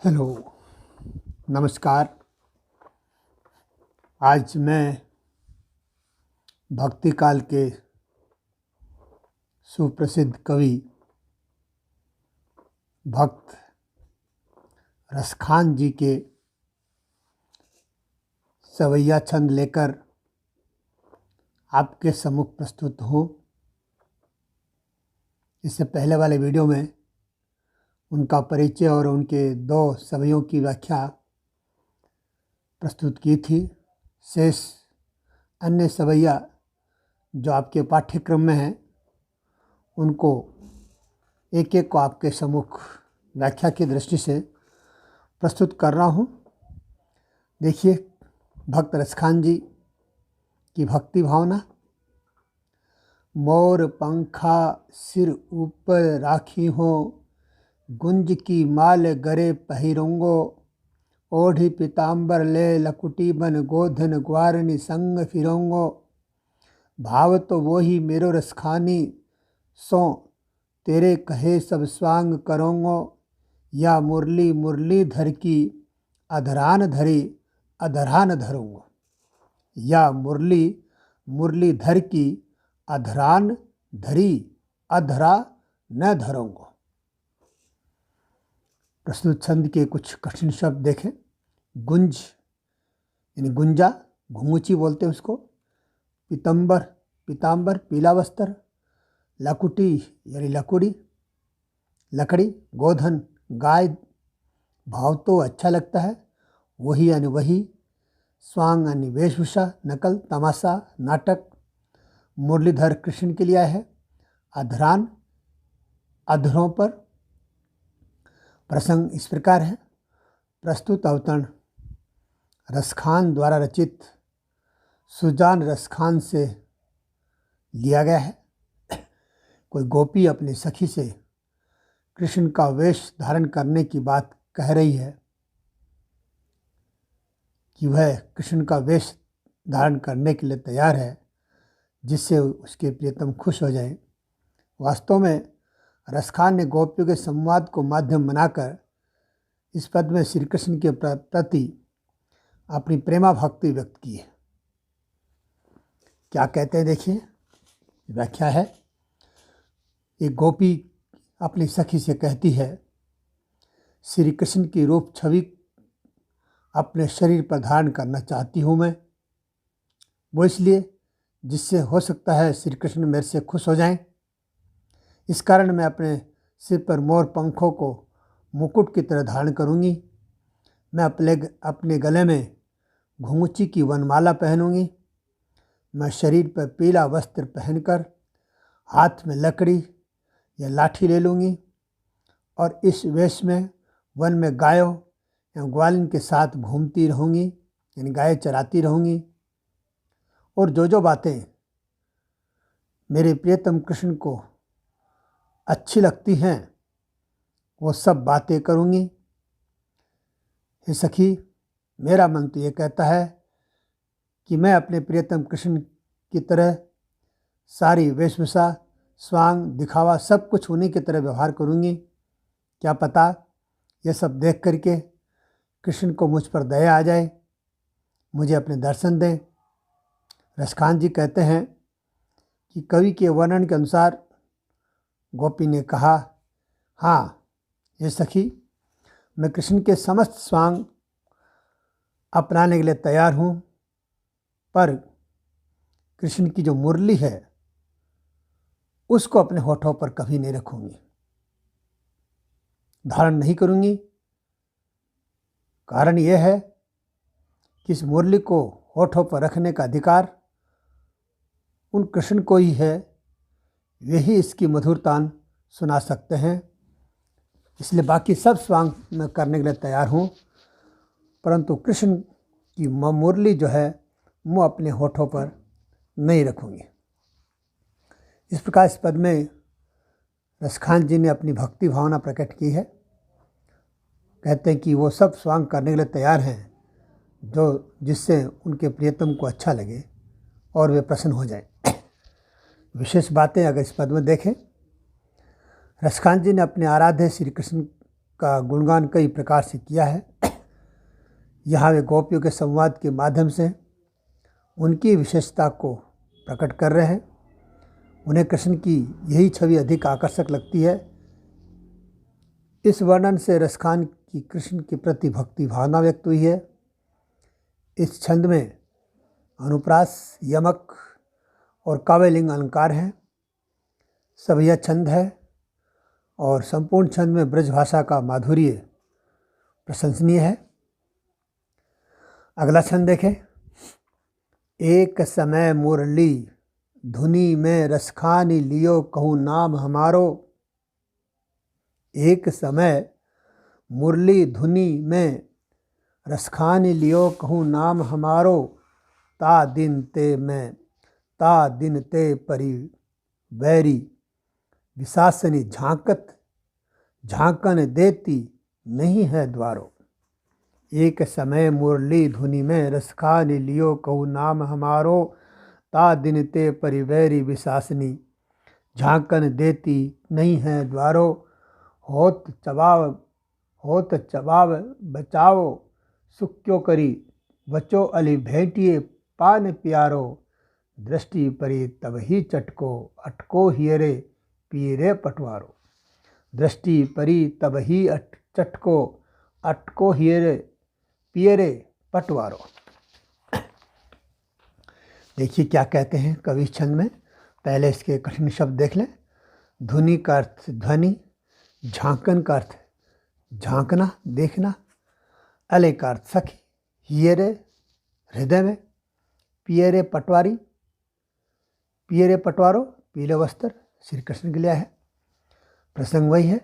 Hello, नमस्कार। आज मैं भक्ति काल के सुप्रसिद्ध कवि भक्त रसखान जी के सवैया छंद लेकर आपके सम्मुख प्रस्तुत हूँ। इससे पहले वाले वीडियो में उनका परिचय और उनके दो सवैयों की व्याख्या प्रस्तुत की थी। शेष अन्य सवैया जो आपके पाठ्यक्रम में हैं उनको एक एक को आपके सम्मुख व्याख्या की दृष्टि से प्रस्तुत कर रहा हूँ। देखिए, भक्त रसखान जी की भक्ति भावना। मोर पंखा सिर ऊपर राखी हो, गुंज की माल गरे पहिरूंगो, ओढ़ी पीताम्बर ले लकुटी बन गोधन ग्वारनी संग फिरोंगो। भाव तो वो ही मेरो रसखानी, सो तेरे कहे सब स्वांग करोंगो। या मुरली मुरली धर की अधरान धरी अधरान धरूंगो। या मुरली मुरली धर की अधरान धरी अधरा न धरूंगो। प्रस्तुत छंद के कुछ कठिन शब्द देखें। गुंज यानी गुंजा, घुंगुची बोलते हैं उसको। पीतम्बर पीताम्बर पीला वस्त्र। लकुटी यानी लकुड़ी लकड़ी। गोधन गाय। भाव तो अच्छा लगता है, वही यानी वही। स्वांग यानी वेशभूषा, नकल, तमाशा, नाटक। मुरलीधर कृष्ण के लिए है। अधरान अधरों पर। प्रसंग इस प्रकार है। प्रस्तुत अवतरण रसखान द्वारा रचित सुजान रसखान से लिया गया है। कोई गोपी अपनी सखी से कृष्ण का वेश धारण करने की बात कह रही है कि वह कृष्ण का वेश धारण करने के लिए तैयार है, जिससे उसके प्रियतम खुश हो जाए। वास्तव में रसखान ने गोपियों के संवाद को माध्यम बनाकर इस पद में श्री कृष्ण के प्रति अपनी प्रेमा भक्ति व्यक्त की है। क्या कहते हैं देखिए, व्याख्या है। एक गोपी अपनी सखी से कहती है, श्री कृष्ण की रूप छवि अपने शरीर पर धारण करना चाहती हूँ मैं। वो इसलिए जिससे हो सकता है श्री कृष्ण मेरे से खुश हो जाएं। इस कारण मैं अपने सिर पर मोर पंखों को मुकुट की तरह धारण करूँगी। मैं अपने गले में घुंघची की वनमाला पहनूंगी। मैं शरीर पर पीला वस्त्र पहनकर हाथ में लकड़ी या लाठी ले लूँगी और इस वेश में वन में गायों या ग्वालिन के साथ घूमती रहूँगी, यानी गाय चराती रहूँगी। और जो बातें मेरे प्रियतम कृष्ण को अच्छी लगती हैं वो सब बातें करूँगी। हे सखी, मेरा मन तो ये कहता है कि मैं अपने प्रियतम कृष्ण की तरह सारी वेशभूषा, स्वांग, दिखावा सब कुछ उन्हीं की तरह व्यवहार करूँगी। क्या पता यह सब देख करके कृष्ण को मुझ पर दया आ जाए, मुझे अपने दर्शन दें। रसखान जी कहते हैं कि कवि के वर्णन के अनुसार गोपी ने कहा, हाँ ये सखी, मैं कृष्ण के समस्त स्वांग अपनाने के लिए तैयार हूँ, पर कृष्ण की जो मुरली है उसको अपने होठों पर कभी नहीं रखूँगी, धारण नहीं करूँगी। कारण यह है कि इस मुरली को होठों पर रखने का अधिकार उन कृष्ण को ही है, वही इसकी मधुरतान सुना सकते हैं। इसलिए बाकी सब स्वांग मैं करने के लिए तैयार हूँ, परंतु कृष्ण की मुरली जो है वो अपने होठों पर नहीं रखूँगी। इस प्रकार इस पद में रसखान जी ने अपनी भक्ति भावना प्रकट की है। कहते हैं कि वो सब स्वांग करने के लिए तैयार हैं जो जिससे उनके प्रियतम को अच्छा लगे और वे प्रसन्न हो जाएं। विशेष बातें अगर इस पद में देखें, रसखान जी ने अपने आराध्य श्री कृष्ण का गुणगान कई प्रकार से किया है। यहाँ वे गोपियों के संवाद के माध्यम से उनकी विशेषता को प्रकट कर रहे हैं। उन्हें कृष्ण की यही छवि अधिक आकर्षक लगती है। इस वर्णन से रसखान की कृष्ण के प्रति भक्ति भावना व्यक्त हुई है। इस छंद में अनुप्रास, यमक और काव्यलिंग अलंकार हैं। सब यह छंद है और संपूर्ण छंद में ब्रज भाषा का माधुर्य प्रशंसनीय है। अगला छंद देखें। एक समय मुरली धुनी में रसखानी लियो कहूँ नाम हमारो। एक समय मुरली धुनी में रसखानी लियो कहूँ नाम हमारो। ता दिन ते परि वैरी विशासनी झांकन देती नहीं है द्वारो। एक समय मुरली धुनी में रसखानी लियो कहूँ नाम हमारो। ता दिन ते परिवैरी विशासनी झांकन देती नहीं है द्वारो। होत चबाव बचाओ सुक्यो करी बचो अली भेटिए पान प्यारो। दृष्टि परी तब ही चटको अटको हियरे पियरे पटवारो। दृष्टि परी तब ही चटको अटको हियरे पियरे पटवारो। देखिए क्या कहते हैं कवि इस छंद में। पहले इसके कठिन शब्द देख लें। धुनी का अर्थ ध्वनि, झांकन का अर्थ झांकना देखना, अले का अर्थ सखी, हियरे हृदय में, पियरे पटवारो पीले वस्त्र श्री कृष्ण के लिए है। प्रसंग वही है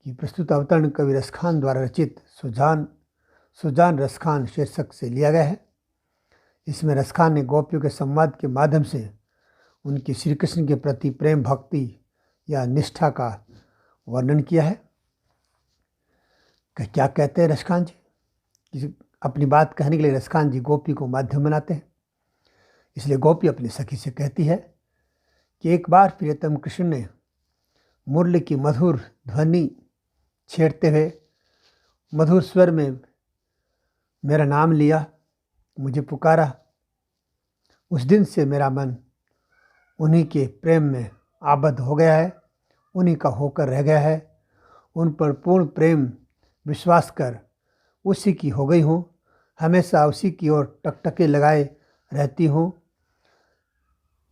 कि प्रस्तुत अवतरण कवि रसखान द्वारा रचित सुजान रसखान शीर्षक से लिया गया है। इसमें रसखान ने गोपियों के संवाद के माध्यम से उनकी श्री कृष्ण के प्रति प्रेम भक्ति या निष्ठा का वर्णन किया है। क्या कहते हैं रसखान जी? अपनी बात कहने के लिए रसखान जी गोपी को माध्यम बनाते हैं। इसलिए गोपी अपनी सखी से कहती है कि एक बार प्रियतम कृष्ण ने मुरली की मधुर ध्वनि छेड़ते हुए मधुर स्वर में मेरा नाम लिया, मुझे पुकारा। उस दिन से मेरा मन उन्हीं के प्रेम में आबद्ध हो गया है, उन्हीं का होकर रह गया है। उन पर पूर्ण प्रेम विश्वास कर उसी की हो गई हूँ। हमेशा उसी की ओर टकटके लगाए रहती हूँ,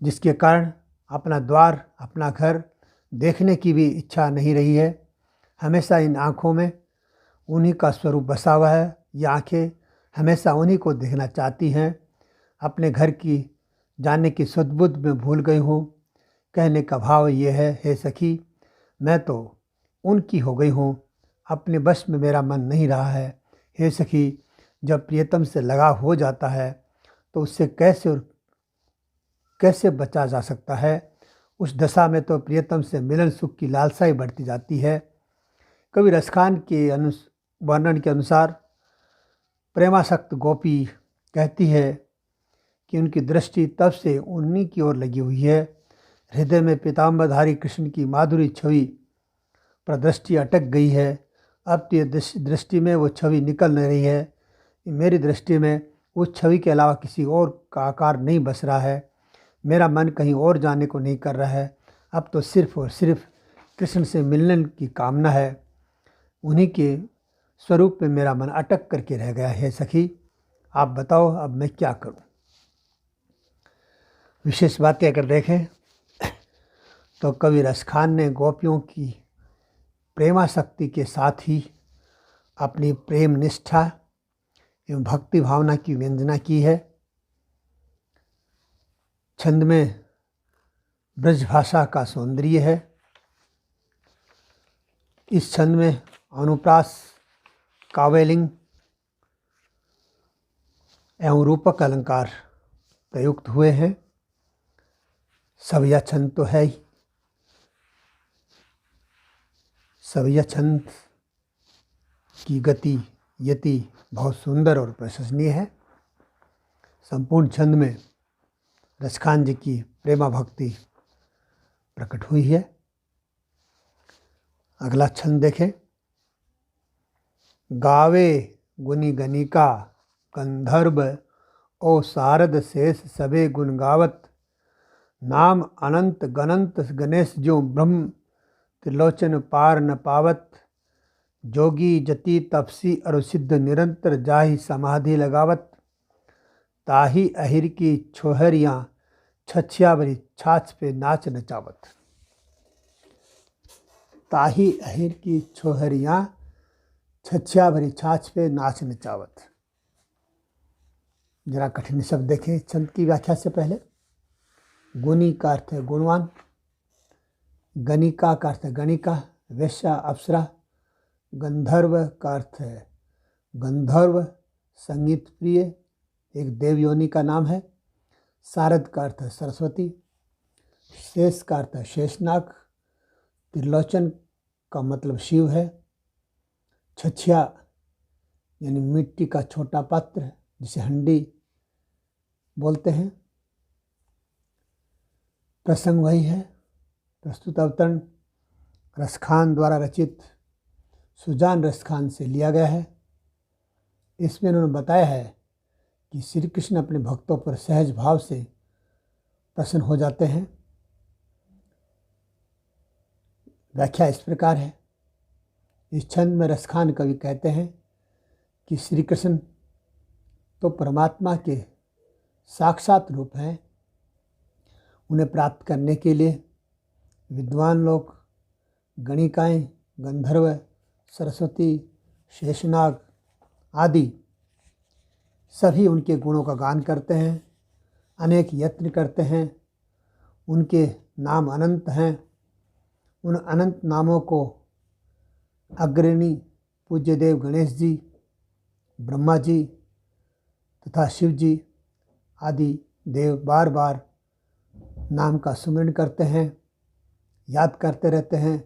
जिसके कारण अपना द्वार अपना घर देखने की भी इच्छा नहीं रही है। हमेशा इन आँखों में उन्हीं का स्वरूप बसा हुआ है। ये आँखें हमेशा उन्हीं को देखना चाहती हैं। अपने घर की जाने की सद्बुद्ध में भूल गई हूँ। कहने का भाव ये है, हे सखी, मैं तो उनकी हो गई हूँ, अपने बस में मेरा मन नहीं रहा है। हे सखी, जब प्रियतम से लगाव हो जाता है तो उससे कैसे बचा जा सकता है। उस दशा में तो प्रियतम से मिलन सुख की लालसा ही बढ़ती जाती है। कवि रसखान के वर्णन के अनुसार प्रेमासक्त गोपी कहती है कि उनकी दृष्टि तब से उन्हीं की ओर लगी हुई है। हृदय में पीताम्बरधारी कृष्ण की माधुरी छवि पर दृष्टि अटक गई है। अब तो दृष्टि में वो छवि निकल नहीं रही है। मेरी दृष्टि में उस छवि के अलावा किसी और का आकार नहीं बस रहा है। मेरा मन कहीं और जाने को नहीं कर रहा है। अब तो सिर्फ और सिर्फ कृष्ण से मिलने की कामना है। उन्हीं के स्वरूप में मेरा मन अटक करके रह गया है। सखी, आप बताओ अब मैं क्या करूं। विशेष बातें अगर देखें तो कवि रसखान ने गोपियों की प्रेमासक्ति के साथ ही अपनी प्रेम निष्ठा एवं भक्ति भावना की व्यंजना की है। छंद में ब्रज भाषा का सौंदर्य है। इस छंद में अनुप्रास, काव्यलिंग एवं रूपक अलंकार प्रयुक्त हुए हैं। सविया छंद तो है ही। सविया छंद की गति यति बहुत सुंदर और प्रशंसनीय है। संपूर्ण छंद में रसखान जी की प्रेमा भक्ति प्रकट हुई है। अगला छंद देखें। गावे गुनी गणिका गंधर्व ओ सारद शेष सबे गुण गावत। नाम अनंत गणंत गणेश जो ब्रह्म त्रिलोचन पार न पावत। जोगी जति तपसी अरु सिद्ध निरंतर जाहि समाधि लगावत। ताही अहिर की छोहरियाँ छछिया भरी छाछ पे नाच नचावत। ताही अहिर की छोहरियाँ छछिया भरी छाछ पे नाच नचावत। जरा कठिन शब्द देखें छंद की व्याख्या से पहले। गुनी का अर्थ है गुणवान, गणिका का अर्थ है गणिका वेश्या अप्सरा, गंधर्व का अर्थ है गंधर्व संगीत प्रिय एक देव योनि का नाम है, सारद का अर्थ है सरस्वती, शेष का अर्थ है शेषनाग, त्रिलोचन का मतलब शिव है, छछिया यानी मिट्टी का छोटा पात्र जिसे हंडी बोलते हैं। प्रसंग वही है। प्रस्तुत अवतरण रसखान द्वारा रचित सुजान रसखान से लिया गया है। इसमें उन्होंने बताया है कि श्री कृष्ण अपने भक्तों पर सहज भाव से प्रसन्न हो जाते हैं। व्याख्या इस प्रकार है। इस छंद में रसखान कवि कहते हैं कि श्री कृष्ण तो परमात्मा के साक्षात रूप हैं। उन्हें प्राप्त करने के लिए विद्वान लोग गणिकाएँ, गंधर्व, सरस्वती, शेषनाग आदि सभी उनके गुणों का गान करते हैं, अनेक यत्न करते हैं। उनके नाम अनंत हैं। उन अनंत नामों को अग्रणी पूज्य देव गणेश जी, ब्रह्मा जी तथा शिव जी आदि देव बार बार नाम का सुमिरन करते हैं, याद करते रहते हैं,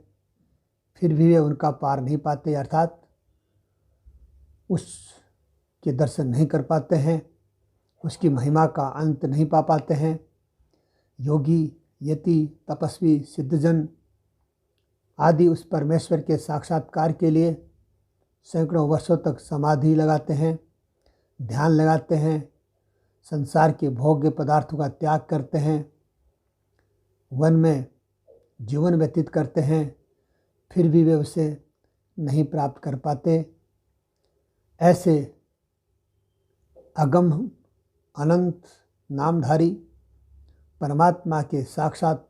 फिर भी वे उनका पार नहीं पाते, अर्थात उसके दर्शन नहीं कर पाते हैं, उसकी महिमा का अंत नहीं पा पाते हैं। योगी, यति, तपस्वी, सिद्धजन आदि उस परमेश्वर के साक्षात्कार के लिए सैकड़ों वर्षों तक समाधि लगाते हैं, ध्यान लगाते हैं, संसार के भोग्य पदार्थों का त्याग करते हैं, वन में जीवन व्यतीत करते हैं, फिर भी वे उसे नहीं प्राप्त कर पाते। ऐसे अगम अनंत नामधारी परमात्मा के साक्षात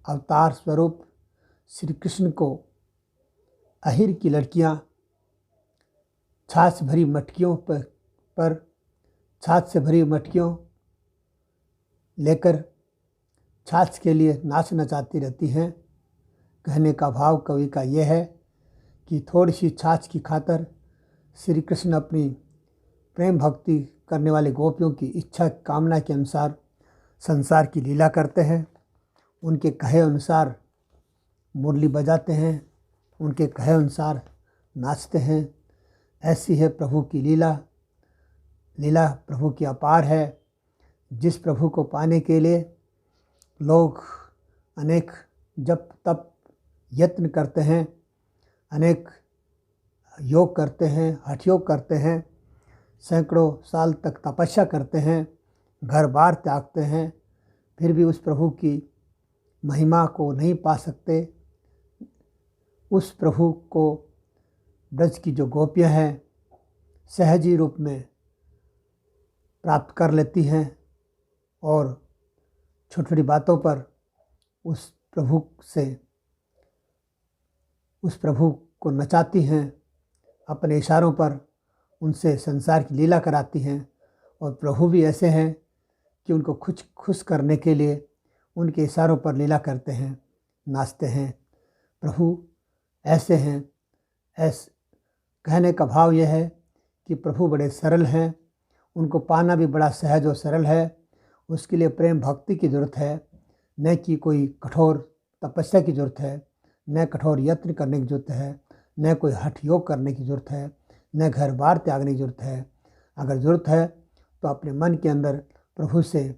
अवतार स्वरूप श्री कृष्ण को अहिर की लड़कियां छाछ भरी मटकियों पर छाछ से भरी मटकियों लेकर छाछ के लिए नाच नचाती रहती हैं। कहने का भाव कवि का यह है कि थोड़ी सी छाछ की खातर श्री कृष्ण अपनी प्रेम भक्ति करने वाले गोपियों की इच्छा कामना के अनुसार संसार की लीला करते हैं। उनके कहे अनुसार मुरली बजाते हैं, उनके कहे अनुसार नाचते हैं। ऐसी है प्रभु की लीला। लीला प्रभु की अपार है। जिस प्रभु को पाने के लिए लोग अनेक जप तप यत्न करते हैं, अनेक योग करते हैं, हठ योग करते हैं, सैकड़ों साल तक तपस्या करते हैं, घर बार त्यागते हैं, फिर भी उस प्रभु की महिमा को नहीं पा सकते। उस प्रभु को ब्रज की जो गोपियाँ हैं सहजी रूप में प्राप्त कर लेती हैं और छोटी छोटी बातों पर उस प्रभु को नचाती हैं, अपने इशारों पर उनसे संसार की लीला कराती हैं। और प्रभु भी ऐसे हैं कि उनको खुश करने के लिए उनके इशारों पर लीला करते हैं, नाचते हैं। प्रभु ऐसे हैं। कहने का भाव यह है कि प्रभु बड़े सरल हैं, उनको पाना भी बड़ा सहज और सरल है। उसके लिए प्रेम भक्ति की ज़रूरत है, न कि कोई कठोर तपस्या की ज़रूरत है, न कठोर यत्न करने की ज़रूरत है, न कोई हठ योग करने की ज़रूरत है, न घर बार त्यागने की ज़रूरत है। अगर ज़रूरत है तो अपने मन के अंदर प्रभु से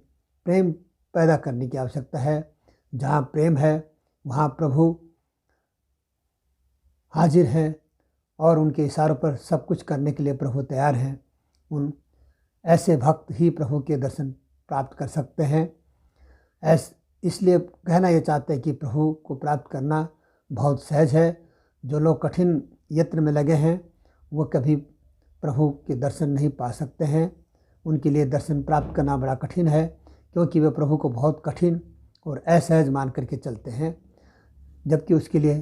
प्रेम पैदा करने की आवश्यकता है। जहाँ प्रेम है वहाँ प्रभु हाजिर हैं और उनके इशारों पर सब कुछ करने के लिए प्रभु तैयार हैं। उन ऐसे भक्त ही प्रभु के दर्शन प्राप्त कर सकते हैं। इसलिए कहना ये चाहते हैं कि प्रभु को प्राप्त करना बहुत सहज है। जो लोग कठिन यत्न में लगे हैं वो कभी प्रभु के दर्शन नहीं पा सकते हैं। उनके लिए दर्शन प्राप्त करना बड़ा कठिन है, क्योंकि वे प्रभु को बहुत कठिन और असहज मान करके चलते हैं, जबकि उसके लिए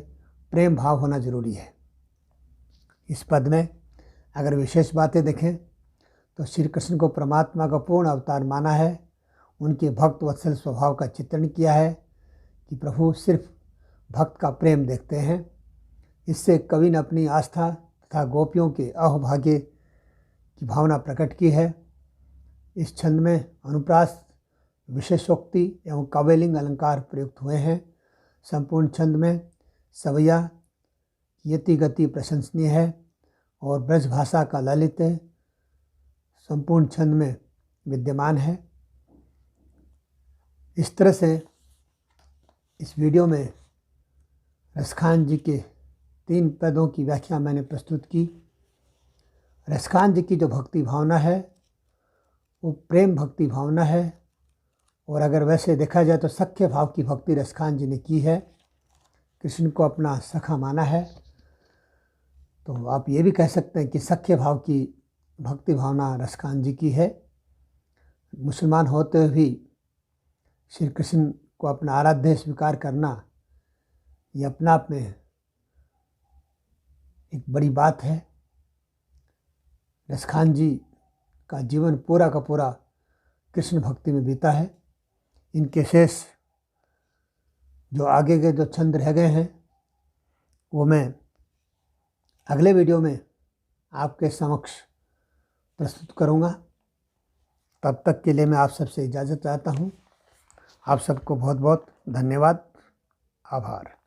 प्रेम भाव होना जरूरी है। इस पद में अगर विशेष बातें देखें तो श्री कृष्ण को परमात्मा का पूर्ण अवतार माना है। उनके भक्त वत्सल स्वभाव का चित्रण किया है कि प्रभु सिर्फ भक्त का प्रेम देखते हैं। इससे कवि ने अपनी आस्था तथा गोपियों के अहोभाग्य की भावना प्रकट की है। इस छंद में अनुप्रास, विशेषोक्ति एवं काव्यलिंग अलंकार प्रयुक्त हुए हैं। संपूर्ण छंद में सवैया यति गति प्रशंसनीय है और ब्रज भाषा का ललित संपूर्ण छंद में विद्यमान है। इस तरह से इस वीडियो में रसखान जी के 3 पदों की व्याख्या मैंने प्रस्तुत की। रसखान जी की जो भक्ति भावना है वो प्रेम भक्ति भावना है, और अगर वैसे देखा जाए तो सख्य भाव की भक्ति रसखान जी ने की है। कृष्ण को अपना सखा माना है। तो आप ये भी कह सकते हैं कि सख्य भाव की भक्ति भावना रसखान जी की है। मुसलमान होते हुए भी श्री कृष्ण को अपना आराध्य स्वीकार करना ये अपना आप में एक बड़ी बात है। रसखान जी का जीवन पूरा का पूरा कृष्ण भक्ति में बीता है। इनके शेष जो आगे के जो छंद रह गए हैं वो मैं अगले वीडियो में आपके समक्ष प्रस्तुत करूँगा। तब तक के लिए मैं आप सबसे इजाज़त चाहता हूँ। आप सबको बहुत बहुत धन्यवाद, आभार।